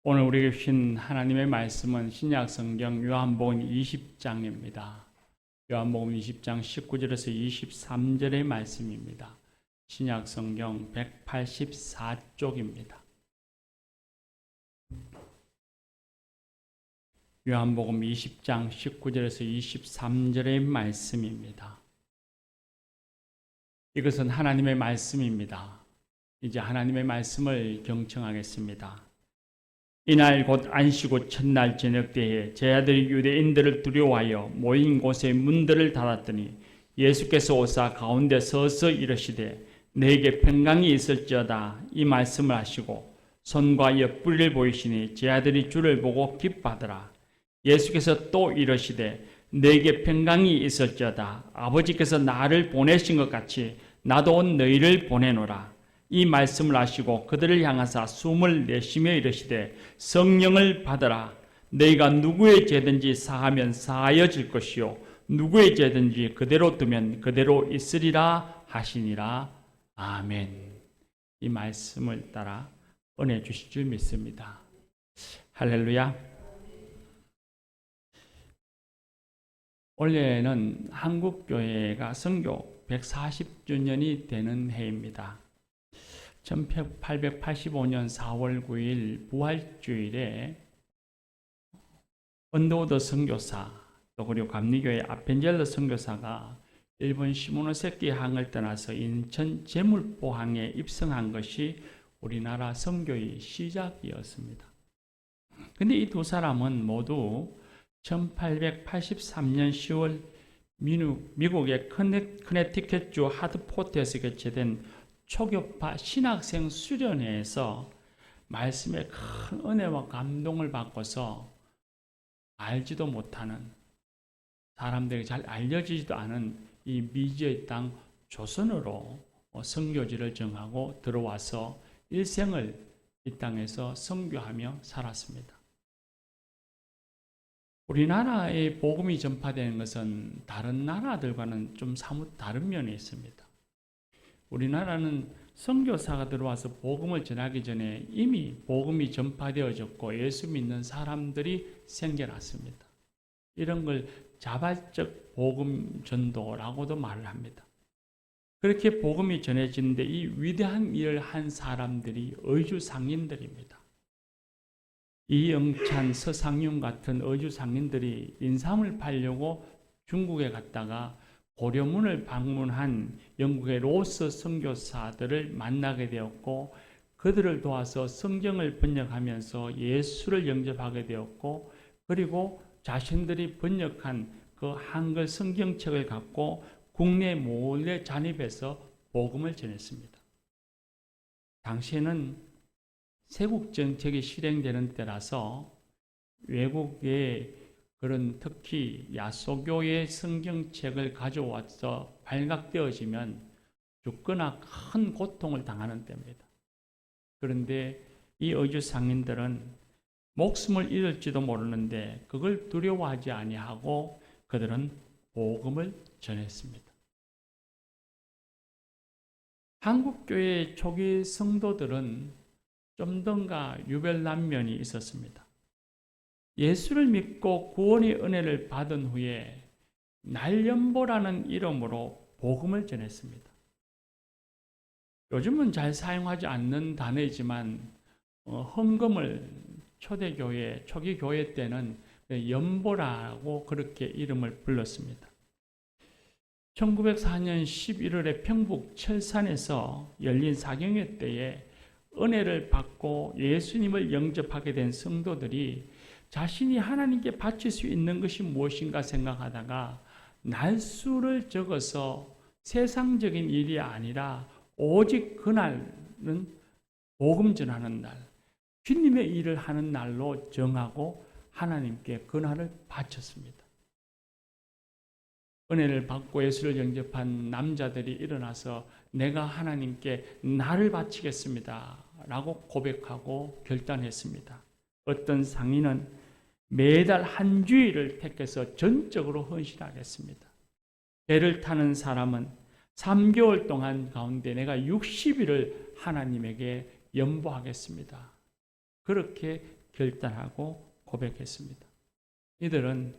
오늘 우리에게 주신 하나님의 말씀은 신약성경 요한복음 20장입니다. 요한복음 20장 19절에서 23절의 말씀입니다. 신약성경 184쪽입니다. 요한복음 20장 19절에서 23절의 말씀입니다. 이것은 하나님의 말씀입니다. 이제 하나님의 말씀을 경청하겠습니다. 이날 곧 안식 첫날 저녁 때에 제자들이 유대인들을 두려워하여 모인 곳에 문들을 닫았더니 예수께서 오사 가운데 서서 이르시되 너에게 평강이 있을지어다 이 말씀을 하시고 손과 옆구리를 보이시니 제자들이 주를 보고 기뻐하더라. 예수께서 또 이르시되 너에게 평강이 있을지어다 아버지께서 나를 보내신 것 같이 나도 너희를 보내노라. 이 말씀을 하시고 그들을 향하사 숨을 내쉬며 이르시되 성령을 받으라. 너희가 누구의 죄든지 사하면 사하여질 것이요 누구의 죄든지 그대로 두면 그대로 있으리라 하시니라. 아멘. 이 말씀을 따라 은혜 주실 줄 믿습니다. 할렐루야. 올해는 한국교회가 선교 140주년이 되는 해입니다. 1885년 4월 9일 부활주일에 언더우드 선교사 또 그리고 감리교회 아펜젤러 선교사가 일본 시모노세키 항을 떠나서 인천 제물포항에 입성한 것이 우리나라 선교의 시작이었습니다. 근데 이 두 사람은 모두 1883년 10월 미국의 커네티켓주 하드포트에서 개최된 초교파 신학생 수련회에서 말씀의 큰 은혜와 감동을 받고서 알지도 못하는 사람들에게 잘 알려지지도 않은 이 미지의 땅 조선으로 선교지를 정하고 들어와서 일생을 이 땅에서 선교하며 살았습니다. 우리나라의 복음이 전파되는 것은 다른 나라들과는 좀 사뭇 다른 면이 있습니다. 우리나라는 선교사가 들어와서 복음을 전하기 전에 이미 복음이 전파되어졌고 예수 믿는 사람들이 생겨났습니다. 이런 걸 자발적 복음 전도라고도 말을 합니다. 그렇게 복음이 전해지는데 이 위대한 일을 한 사람들이 의주상인들입니다. 이영찬, 서상윤 같은 의주상인들이 인삼을 팔려고 중국에 갔다가 고려문을 방문한 영국의 로스 선교사들을 만나게 되었고 그들을 도와서 성경을 번역하면서 예수를 영접하게 되었고 그리고 자신들이 번역한 그 한글 성경책을 갖고 국내 몰래 잔입해서 복음을 전했습니다. 당시에는 세국 정책이 실행되는 때라서 외국의 그런 특히 야소교의 성경책을 가져와서 발각되어지면 죽거나 큰 고통을 당하는 때입니다. 그런데 이 의주 상인들은 목숨을 잃을지도 모르는데 그걸 두려워하지 아니하고 그들은 복음을 전했습니다. 한국교회 초기 성도들은 좀 더 유별난면이 있었습니다. 예수를 믿고 구원의 은혜를 받은 후에 날연보라는 이름으로 복음을 전했습니다. 요즘은 잘 사용하지 않는 단어이지만 헌금을 초대교회, 초기 교회 때는 연보라고 그렇게 이름을 불렀습니다. 1904년 11월에 평북 철산에서 열린 사경회 때에 은혜를 받고 예수님을 영접하게 된 성도들이 자신이 하나님께 바칠 수 있는 것이 무엇인가 생각하다가 날수를 적어서 세상적인 일이 아니라 오직 그날은 복음 전하는 날, 주님의 일을 하는 날로 정하고 하나님께 그날을 바쳤습니다. 은혜를 받고 예수를 영접한 남자들이 일어나서 내가 하나님께 나를 바치겠습니다 라고 고백하고 결단했습니다. 어떤 상인은 매달 한 주일을 택해서 전적으로 헌신하겠습니다. 배를 타는 사람은 3개월 동안 가운데 내가 60일을 하나님에게 연보하겠습니다. 그렇게 결단하고 고백했습니다. 이들은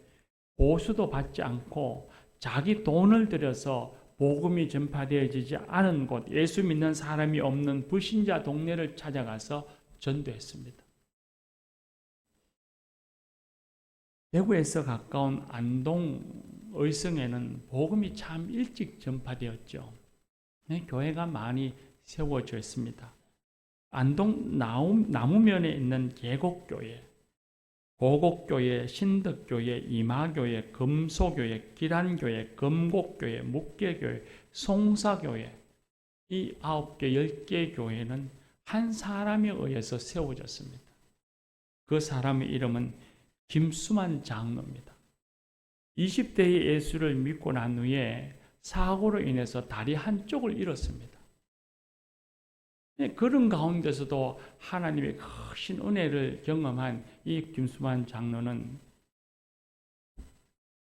보수도 받지 않고 자기 돈을 들여서 복음이 전파되어지지 않은 곳, 예수 믿는 사람이 없는 불신자 동네를 찾아가서 전도했습니다. 대구에서 가까운 안동 의성에는 복음이 참 일찍 전파되었죠. 교회가 많이 세워졌습니다. 안동 나무면에 있는 계곡교회, 고곡교회, 신덕교회, 이마교회, 금소교회, 기란교회, 금곡교회, 묵계교회, 송사교회, 이 9개, 10개 교회는 한 사람에 의해서 세워졌습니다. 그 사람의 이름은 김수만 장로입니다. 20대에 예수를 믿고 난 후에 사고로 인해서 다리 한쪽을 잃었습니다. 그런 가운데서도 하나님의 크신 은혜를 경험한 이 김수만 장로는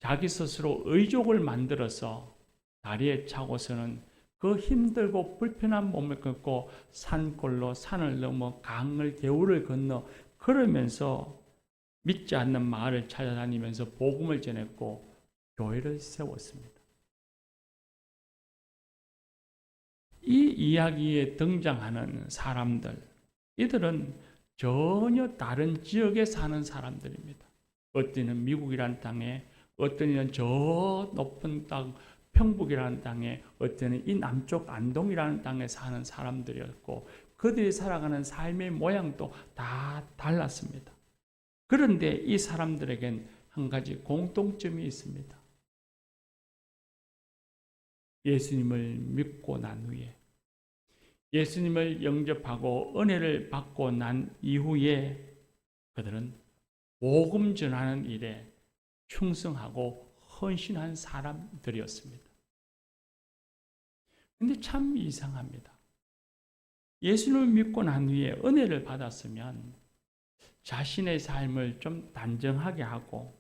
자기 스스로 의족을 만들어서 다리에 차고서는 그 힘들고 불편한 몸을 걷고 산골로 산을 넘어 강을 개울을 건너 그러면서 믿지 않는 마을을 찾아다니면서 복음을 전했고 교회를 세웠습니다. 이 이야기에 등장하는 사람들, 이들은 전혀 다른 지역에 사는 사람들입니다. 어떤 미국이라는 땅에, 어떤 이는 저 높은 땅, 평북이라는 땅에, 어떤 이 남쪽 안동이라는 땅에 사는 사람들이었고 그들이 살아가는 삶의 모양도 다 달랐습니다. 그런데 이 사람들에겐 한 가지 공통점이 있습니다. 예수님을 믿고 난 후에, 예수님을 영접하고 은혜를 받고 난 이후에 그들은 복음 전하는 일에 충성하고 헌신한 사람들이었습니다. 그런데 참 이상합니다. 예수님을 믿고 난 후에 은혜를 받았으면 자신의 삶을 좀 단정하게 하고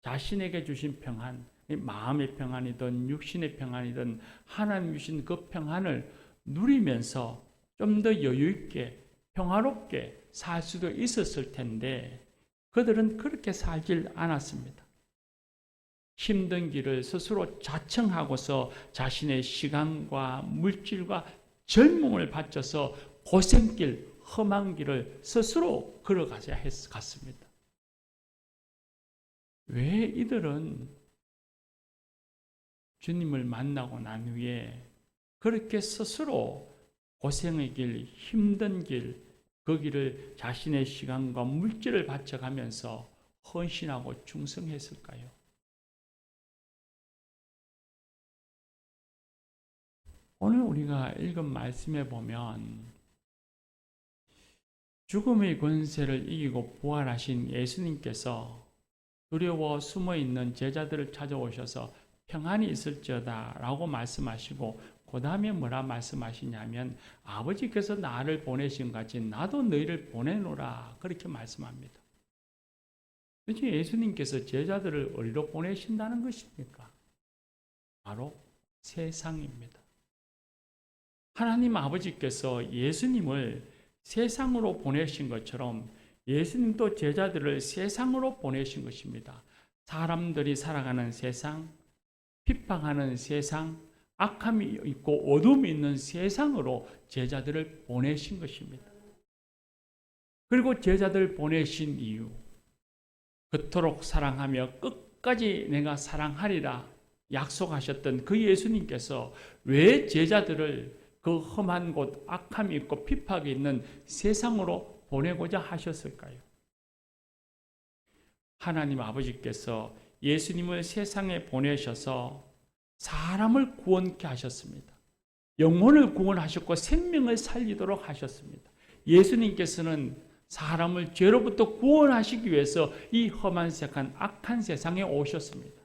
자신에게 주신 평안, 마음의 평안이든 육신의 평안이든 하나님 주신 그 평안을 누리면서 좀 더 여유 있게 평화롭게 살 수도 있었을 텐데 그들은 그렇게 살질 않았습니다. 힘든 길을 스스로 자청하고서 자신의 시간과 물질과 젊음을 바쳐서 고생길, 험한 길을 스스로 걸어가야 갔습니다. 왜 이들은 주님을 만나고 난 후에 그렇게 스스로 고생의 길, 힘든 길, 그 길을 자신의 시간과 물질을 바쳐가면서 헌신하고 충성했을까요? 오늘 우리가 읽은 말씀에 보면 죽음의 권세를 이기고 부활하신 예수님께서 두려워 숨어있는 제자들을 찾아오셔서 평안이 있을지어다 라고 말씀하시고 그 다음에 뭐라 말씀하시냐면 아버지께서 나를 보내신 같이 나도 너희를 보내노라 그렇게 말씀합니다. 도대체 예수님께서 제자들을 어디로 보내신다는 것입니까? 바로 세상입니다. 하나님 아버지께서 예수님을 세상으로 보내신 것처럼 예수님도 제자들을 세상으로 보내신 것입니다. 사람들이 살아가는 세상, 핍박하는 세상, 악함이 있고 어둠이 있는 세상으로 제자들을 보내신 것입니다. 그리고 제자들을 보내신 이유, 그토록 사랑하며 끝까지 내가 사랑하리라 약속하셨던 그 예수님께서 왜 제자들을 그 험한 곳, 악함이 있고 핍박이 있는 세상으로 보내고자 하셨을까요? 하나님 아버지께서 예수님을 세상에 보내셔서 사람을 구원케 하셨습니다. 영혼을 구원하셨고 생명을 살리도록 하셨습니다. 예수님께서는 사람을 죄로부터 구원하시기 위해서 이 험한 악한 세상에 오셨습니다.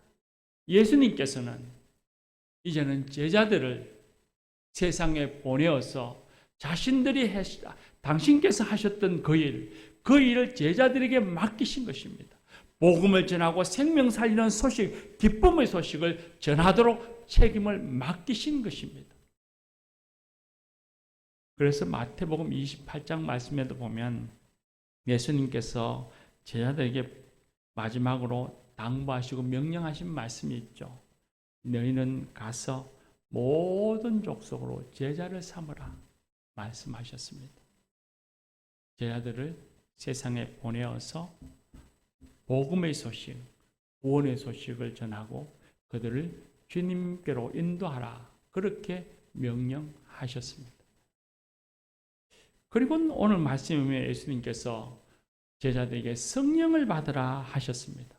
예수님께서는 이제는 제자들을 세상에 보내어서 자신들이 당신께서 하셨던 그 일을 제자들에게 맡기신 것입니다. 복음을 전하고 생명 살리는 소식, 기쁨의 소식을 전하도록 책임을 맡기신 것입니다. 그래서 마태복음 28장 말씀에도 보면 예수님께서 제자들에게 마지막으로 당부하시고 명령하신 말씀이 있죠. 너희는 가서 모든 족속으로 제자를 삼으라 말씀하셨습니다. 제자들을 세상에 보내어서 복음의 소식, 구원의 소식을 전하고 그들을 주님께로 인도하라 그렇게 명령하셨습니다. 그리고 오늘 말씀에 예수님께서 제자들에게 성령을 받으라 하셨습니다.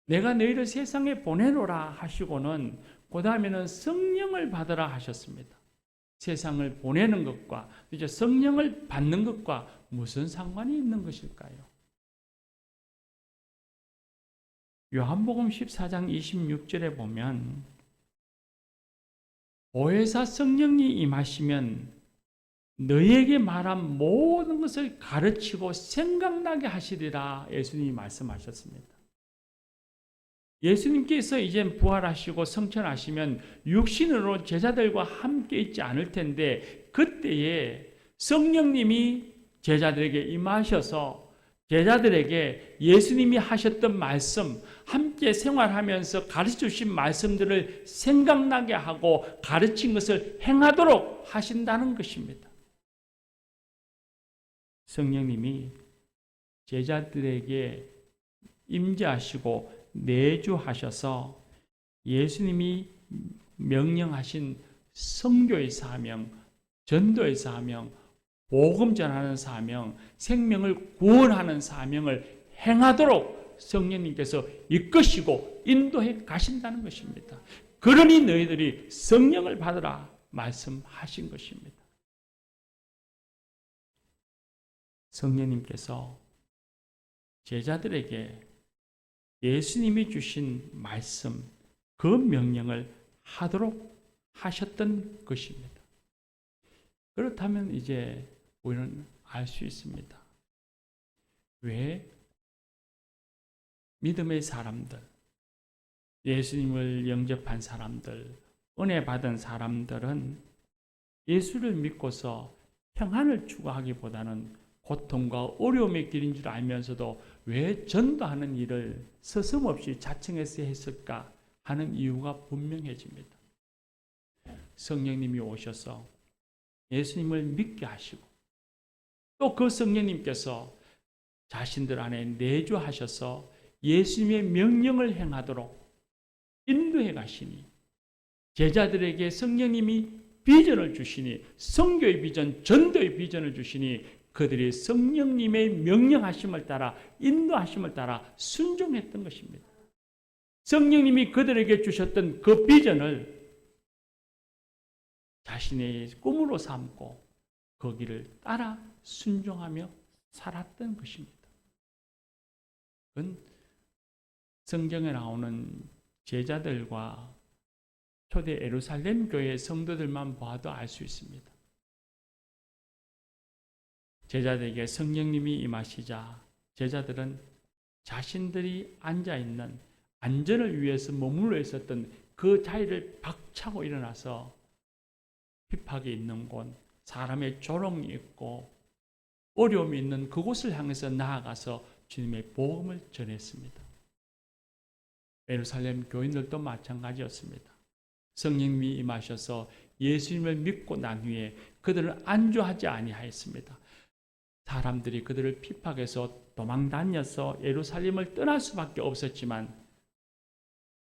내가 너희를 세상에 보내노라 하시고는 그 다음에는 성령을 받으라 하셨습니다. 세상을 보내는 것과 이제 성령을 받는 것과 무슨 상관이 있는 것일까요? 요한복음 14장 26절에 보면 보혜사 성령이 임하시면 너희에게 말한 모든 것을 가르치고 생각나게 하시리라 예수님이 말씀하셨습니다. 예수님께서 이제 부활하시고 성천하시면 육신으로 제자들과 함께 있지 않을 텐데 그때에 성령님이 제자들에게 임하셔서 제자들에게 예수님이 하셨던 말씀, 함께 생활하면서 가르쳐주신 말씀들을 생각나게 하고 가르친 것을 행하도록 하신다는 것입니다. 성령님이 제자들에게 임재하시고 내주하셔서 예수님이 명령하신 선교의 사명, 전도의 사명, 복음 전하는 사명, 생명을 구원하는 사명을 행하도록 성령님께서 이끄시고 인도해 가신다는 것입니다. 그러니 너희들이 성령을 받으라 말씀하신 것입니다. 성령님께서 제자들에게 예수님이 주신 말씀, 그 명령을 하도록 하셨던 것입니다. 그렇다면 이제 우리는 알 수 있습니다. 왜 믿음의 사람들, 예수님을 영접한 사람들, 은혜 받은 사람들은 예수를 믿고서 평안을 추구하기보다는 고통과 어려움의 길인 줄 알면서도 왜 전도하는 일을 서슴없이 자청해서 했을까 하는 이유가 분명해집니다. 성령님이 오셔서 예수님을 믿게 하시고 또 그 성령님께서 자신들 안에 내주하셔서 예수님의 명령을 행하도록 인도해 가시니 제자들에게 성령님이 비전을 주시니 선교의 비전, 전도의 비전을 주시니 그들이 성령님의 명령하심을 따라 인도하심을 따라 순종했던 것입니다. 성령님이 그들에게 주셨던 그 비전을 자신의 꿈으로 삼고 거기를 따라 순종하며 살았던 것입니다. 그건 성경에 나오는 제자들과 초대 예루살렘 교회 성도들만 봐도 알 수 있습니다. 제자들에게 성령님이 임하시자 제자들은 자신들이 앉아있는 안전을 위해서 머물러 있었던 그 자리를 박차고 일어나서 핍박이 있는 곳, 사람의 조롱이 있고 어려움이 있는 그곳을 향해서 나아가서 주님의 복음을 전했습니다. 예루살렘 교인들도 마찬가지였습니다. 성령님이 임하셔서 예수님을 믿고 난 후에 그들을 안주하지 아니하였습니다. 사람들이 그들을 핍박해서 도망다녀서 예루살렘을 떠날 수밖에 없었지만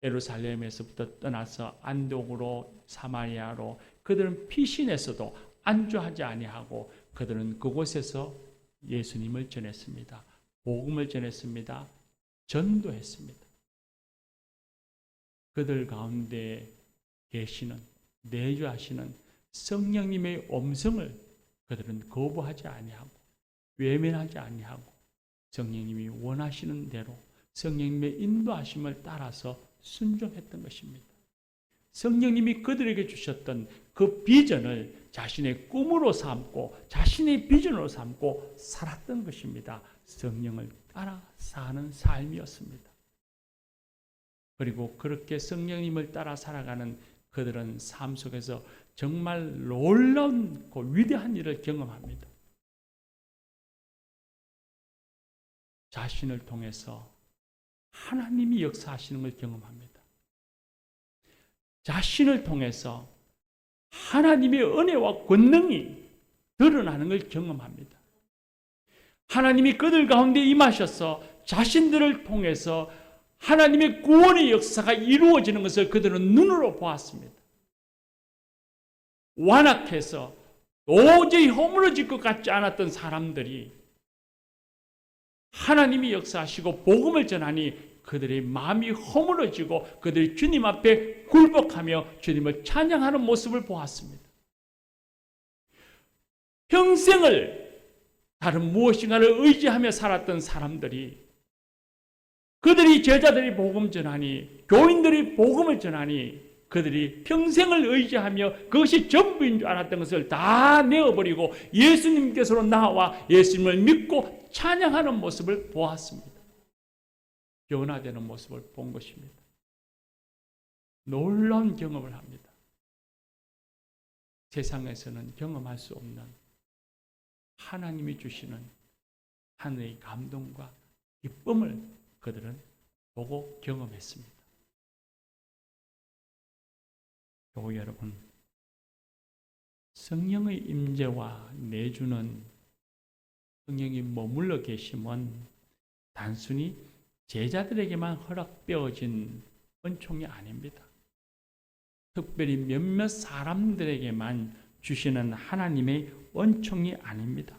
예루살렘에서부터 떠나서 안동으로 사마리아로 그들은 피신해서도 안주하지 아니하고 그들은 그곳에서 예수님을 전했습니다. 복음을 전했습니다. 전도했습니다. 그들 가운데 계시는 내주하시는 성령님의 음성을 그들은 거부하지 아니하고 외면하지 아니하고 성령님이 원하시는 대로 성령님의 인도하심을 따라서 순종했던 것입니다. 성령님이 그들에게 주셨던 그 비전을 자신의 꿈으로 삼고 자신의 비전으로 삼고 살았던 것입니다. 성령을 따라 사는 삶이었습니다. 그리고 그렇게 성령님을 따라 살아가는 그들은 삶 속에서 정말 놀라운 그 위대한 일을 경험합니다. 자신을 통해서 하나님이 역사하시는 걸 경험합니다. 자신을 통해서 하나님의 은혜와 권능이 드러나는 걸 경험합니다. 하나님이 그들 가운데 임하셔서 자신들을 통해서 하나님의 구원의 역사가 이루어지는 것을 그들은 눈으로 보았습니다. 완악해서 도저히 허물어질 것 같지 않았던 사람들이 하나님이 역사하시고 복음을 전하니 그들의 마음이 허물어지고 그들이 주님 앞에 굴복하며 주님을 찬양하는 모습을 보았습니다. 평생을 다른 무엇인가를 의지하며 살았던 사람들이, 그들이 제자들이 복음 전하니, 교인들이 복음을 전하니 그들이 평생을 의지하며 그것이 전부인 줄 알았던 것을 다 내어버리고 예수님께서로 나와 예수님을 믿고 찬양하는 모습을 보았습니다. 변화되는 모습을 본 것입니다. 놀라운 경험을 합니다. 세상에서는 경험할 수 없는 하나님이 주시는 하늘의 감동과 기쁨을 그들은 보고 경험했습니다. 교우 여러분, 성령의 임재와 내주는 성령이 머물러 계심은 단순히 제자들에게만 허락되어진 은총이 아닙니다. 특별히 몇몇 사람들에게만 주시는 하나님의 은총이 아닙니다.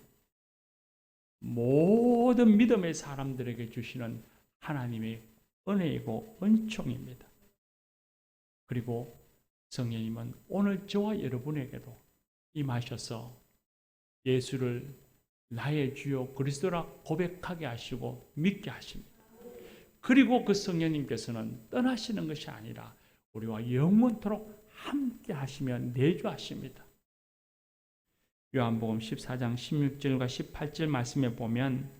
모든 믿음의 사람들에게 주시는 하나님의 은혜이고 은총입니다. 그리고 성령님은 오늘 저와 여러분에게도 임하셔서 예수를 나의 주요 그리스도라 고백하게 하시고 믿게 하십니다. 그리고 그 성령님께서는 떠나시는 것이 아니라 우리와 영원토록 함께 하시며 내주하십니다. 요한복음 14장 16절과 18절 말씀에 보면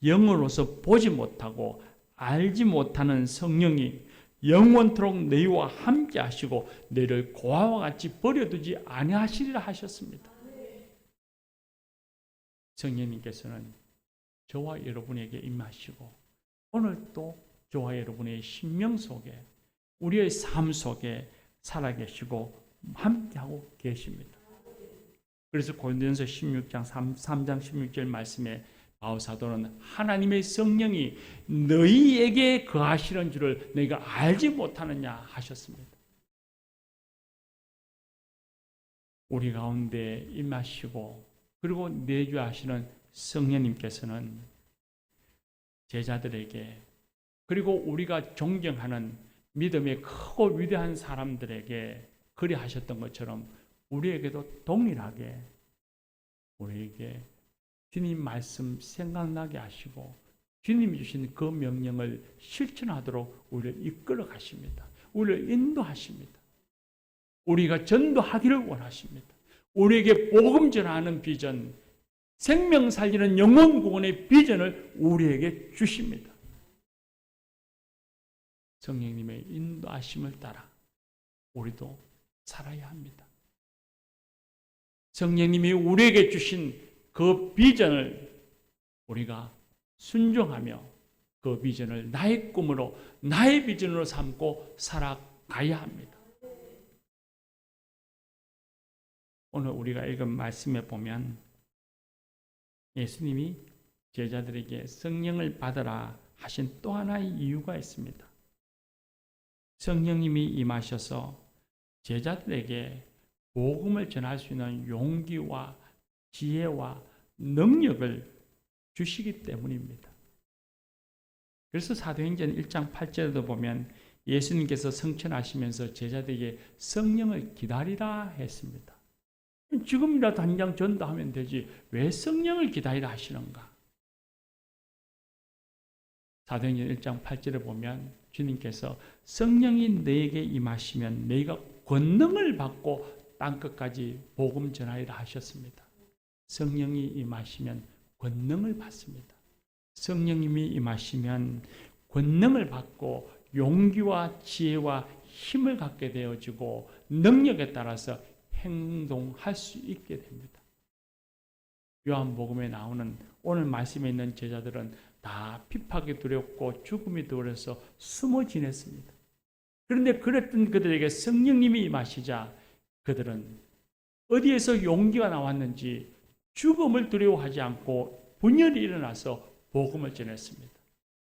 영으로서 보지 못하고 알지 못하는 성령이 영원토록 너희와 함께 하시고 너희를 고아와 같이 버려두지 아니하시리라 하셨습니다. 성령님께서는 저와 여러분에게 임하시고 오늘 또 저와 여러분의 심령 속에 우리의 삶 속에 살아계시고 함께하고 계십니다. 그래서 고린도전서 16장 3장 16절 말씀에 바울 사도는 하나님의 성령이 너희에게 거하시는 줄을 너희가 알지 못하느냐 하셨습니다. 우리 가운데 임하시고 그리고 내주하시는 성령님께서는 제자들에게 그리고 우리가 존경하는 믿음의 크고 위대한 사람들에게 그리하셨던 것처럼 우리에게도 동일하게 우리에게 주님 말씀 생각나게 하시고 주님이 주신 그 명령을 실천하도록 우리를 이끌어 가십니다. 우리를 인도하십니다. 우리가 전도하기를 원하십니다. 우리에게 복음 전하는 비전, 생명 살리는 영혼 구원의 비전을 우리에게 주십니다. 성령님의 인도하심을 따라 우리도 살아야 합니다. 성령님이 우리에게 주신 그 비전을 우리가 순종하며 그 비전을 나의 꿈으로 나의 비전으로 삼고 살아가야 합니다. 오늘 우리가 읽은 말씀에 보면 예수님이 제자들에게 성령을 받으라 하신 또 하나의 이유가 있습니다. 성령님이 임하셔서 제자들에게 복음을 전할 수 있는 용기와 지혜와 능력을 주시기 때문입니다. 그래서 사도행전 1장 8절에도 보면 예수님께서 성천하시면서 제자들에게 성령을 기다리라 했습니다. 지금이라도 당장 전도하면 되지 왜 성령을 기다리라 하시는가? 사도행전 1장 8절에 보면 주님께서 성령이 너에게 임하시면 너희가 권능을 받고 땅끝까지 복음 전하리라 하셨습니다. 성령이 임하시면 권능을 받습니다. 성령님이 임하시면 권능을 받고 용기와 지혜와 힘을 갖게 되어지고 능력에 따라서 행동할 수 있게 됩니다. 요한복음에 나오는 오늘 말씀에 있는 제자들은 다 핍박이 두렵고 죽음이 두려워서 숨어 지냈습니다. 그런데 그랬던 그들에게 성령님이 임하시자 그들은 어디에서 용기가 나왔는지 죽음을 두려워하지 않고 분열이 일어나서 복음을 전했습니다.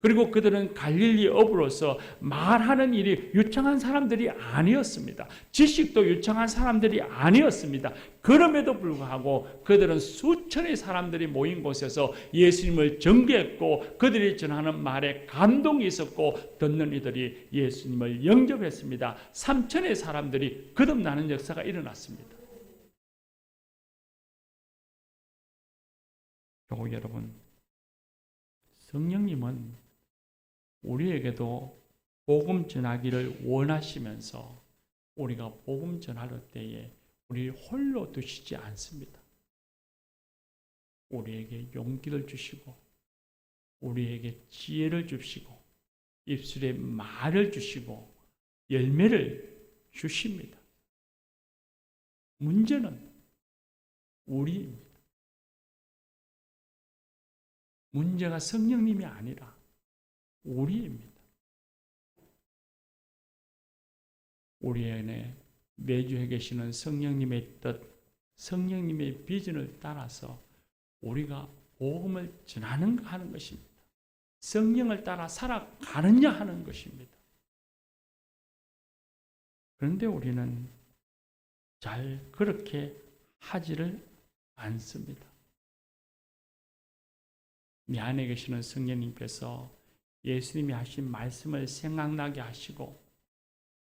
그리고 그들은 갈릴리 어부로서 말하는 일이 유창한 사람들이 아니었습니다. 지식도 유창한 사람들이 아니었습니다. 그럼에도 불구하고 그들은 수천의 사람들이 모인 곳에서 예수님을 전개했고 그들이 전하는 말에 감동이 있었고 듣는 이들이 예수님을 영접했습니다. 3천의 사람들이 거듭나는 역사가 일어났습니다. 교우 여러분, 성령님은 우리에게도 복음 전하기를 원하시면서 우리가 복음 전할 때에 우리 홀로 두시지 않습니다. 우리에게 용기를 주시고 우리에게 지혜를 주시고 입술에 말을 주시고 열매를 주십니다. 문제는 우리입니다. 문제가 성령님이 아니라 우리입니다. 우리 안에 내주에 계시는 성령님의 뜻, 성령님의 비전을 따라서 우리가 복음을 전하는가 하는 것입니다. 성령을 따라 살아가느냐 하는 것입니다. 그런데 우리는 잘 그렇게 하지를 않습니다. 내 안에 계시는 성령님께서 예수님이 하신 말씀을 생각나게 하시고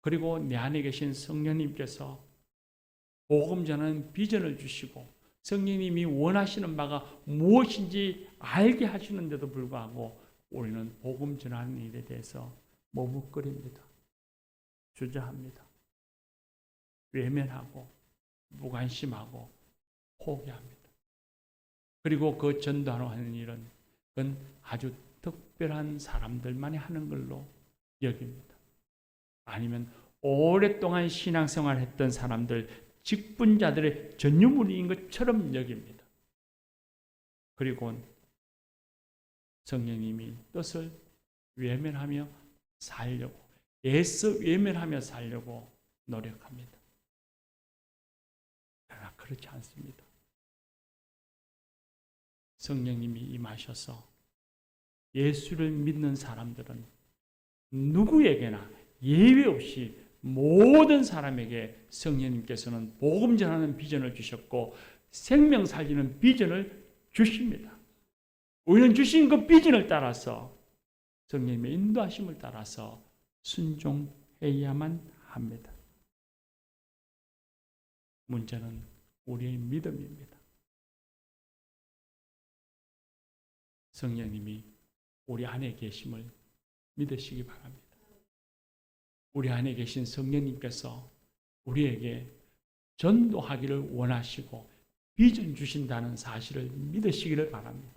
그리고 내 안에 계신 성령님께서 복음 전하는 비전을 주시고 성령님이 원하시는 바가 무엇인지 알게 하시는데도 불구하고 우리는 복음 전하는 일에 대해서 머뭇거립니다. 주저합니다. 외면하고 무관심하고 포기합니다. 그리고 그 전도하는 일은 그건 아주 특별한 사람들만이 하는 걸로 여깁니다. 아니면 오랫동안 신앙생활을 했던 사람들, 직분자들의 전유물인 것처럼 여깁니다. 그리고 성령님이 뜻을 외면하며 살려고, 애써 외면하며 살려고 노력합니다. 그러나 그렇지 않습니다. 성령님이 임하셔서 예수를 믿는 사람들은 누구에게나 예외 없이 모든 사람에게 성령님께서는 복음 전하는 비전을 주셨고 생명 살리는 비전을 주십니다. 우리는 주신 그 비전을 따라서 성령님의 인도하심을 따라서 순종해야만 합니다. 문제는 우리의 믿음입니다. 성령님이 우리 안에 계심을 믿으시기 바랍니다. 우리 안에 계신 성령님께서 우리에게 전도하기를 원하시고 비전 주신다는 사실을 믿으시기를 바랍니다.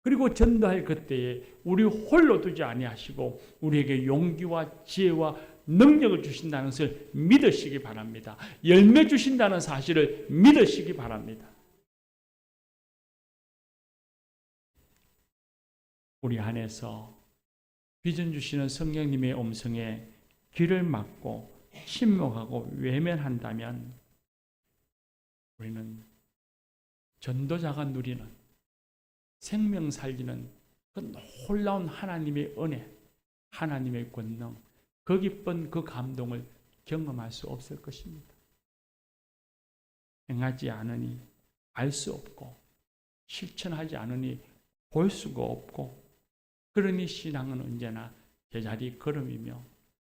그리고 전도할 그때에 우리 홀로 두지 아니하시고 우리에게 용기와 지혜와 능력을 주신다는 것을 믿으시기 바랍니다. 열매 주신다는 사실을 믿으시기 바랍니다. 우리 안에서 비전 주시는 성령님의 음성에 귀를 막고 침묵하고 외면한다면 우리는 전도자가 누리는 생명 살리는 그 놀라운 하나님의 은혜, 하나님의 권능, 그 기쁜 그 감동을 경험할 수 없을 것입니다. 행하지 않으니 알 수 없고 실천하지 않으니 볼 수가 없고 그러니 신앙은 언제나 제자리 걸음이며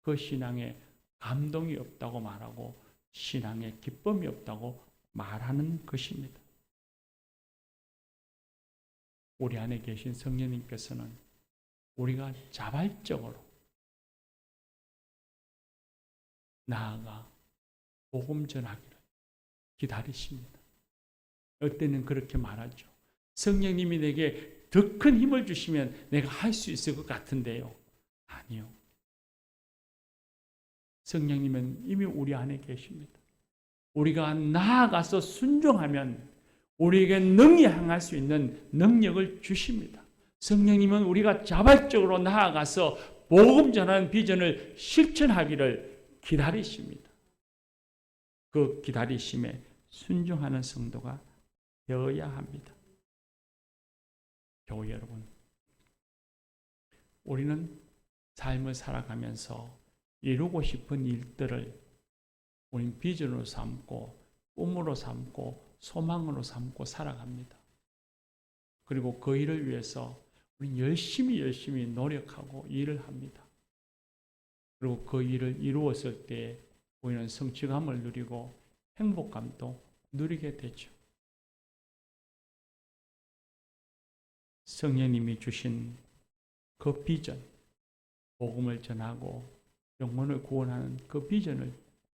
그 신앙에 감동이 없다고 말하고 신앙에 기쁨이 없다고 말하는 것입니다. 우리 안에 계신 성령님께서는 우리가 자발적으로 나아가 복음 전하기를 기다리십니다. 어때는 그렇게 말하죠. 성령님이 내게 더 큰 힘을 주시면 내가 할 수 있을 것 같은데요. 아니요. 성령님은 이미 우리 안에 계십니다. 우리가 나아가서 순종하면 우리에게 능히 행할 수 있는 능력을 주십니다. 성령님은 우리가 자발적으로 나아가서 복음 전하는 비전을 실천하기를 기다리십니다. 그 기다리심에 순종하는 성도가 되어야 합니다. 교회 여러분, 우리는 삶을 살아가면서 이루고 싶은 일들을 우린 비전으로 삼고 꿈으로 삼고 소망으로 삼고 살아갑니다. 그리고 그 일을 위해서 우리는 열심히 노력하고 일을 합니다. 그리고 그 일을 이루었을 때 우리는 성취감을 누리고 행복감도 누리게 되죠. 성령님이 주신 그 비전, 복음을 전하고 영혼을 구원하는 그 비전을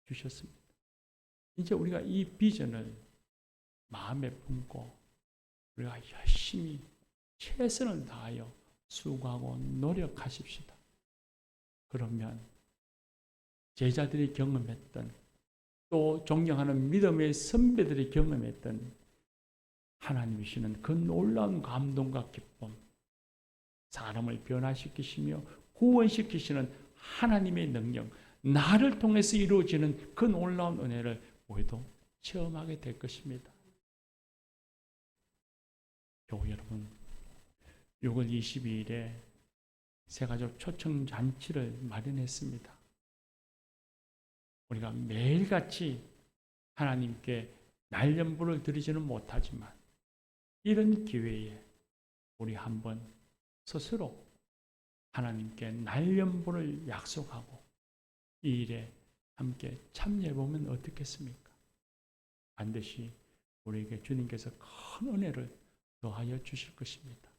주셨습니다. 이제 우리가 이 비전을 마음에 품고 우리가 열심히 최선을 다하여 수고하고 노력하십시다. 그러면 제자들이 경험했던 또 존경하는 믿음의 선배들이 경험했던 하나님이시는 그 놀라운 감동과 기쁨, 사람을 변화시키시며 구원시키시는 하나님의 능력, 나를 통해서 이루어지는 그 놀라운 은혜를 우리도 체험하게 될 것입니다. 교회 여러분, 6월 22일에 새가족 초청 잔치를 마련했습니다. 우리가 매일같이 하나님께 날연부를 드리지는 못하지만 이런 기회에 우리 한번 스스로 하나님께 날연부를 약속하고 이 일에 함께 참여해보면 어떻겠습니까? 반드시 우리에게 주님께서 큰 은혜를 더하여 주실 것입니다.